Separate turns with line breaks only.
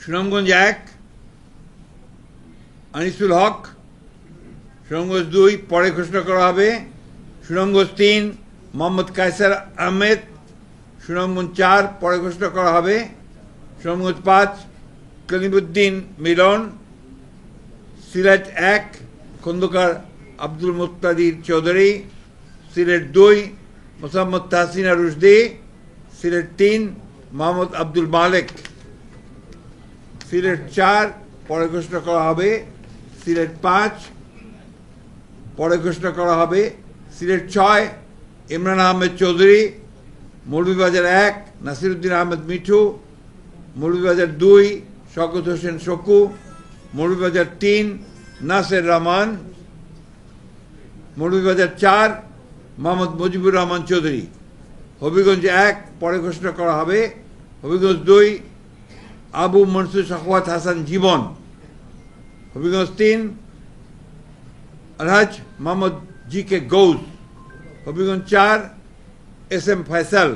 সুনামগঞ্জ 1 আনিসুল হক, সুনামগঞ্জ 2 পরে ঘোষণা করা হবে, সুনামগঞ্জ 3 মোহাম্মদ কায়সার আহমেদ, সুনামগঞ্জ 4 পরে ঘোষণা করা হবে, সুনামগঞ্জ 5 কলিমুদ্দিন মিলন, সিলেট 1 খন্দকার আব্দুল মুক্তাদির চৌধুরী, সিলেট 2 মোসাম্মদ তাহসিনা রুশদি, সিলেট 3 মোহাম্মদ আব্দুল মালেক, সিলেট 4 পরে ঘোষণা করা হবে, সিলেট 5 পরে ঘোষণা করা হবে, সিলেট 6 ইমরান আহমেদ চৌধুরী, মৌলভীবাজার 1 নাসিরুদ্দিন আহমেদ মিঠু, মৌলভীবাজার 2 শওকত হোসেন শকু, মৌলভীবাজার 3 নাসের রহমান, মৌলভীবাজার 4 মোহাম্মদ মুজিবুর রহমান চৌধুরী, হবিগঞ্জ 1 পরে ঘোষণা করা হবে, হবিগঞ্জ 2 আবু মনসুর সাখাওয়াত হাসান জীবন, হবিগঞ্জ 3 আলহাজ মোহাম্মদ জি কে গৌস, হবিগঞ্জ 4 এস এম ফয়সাল।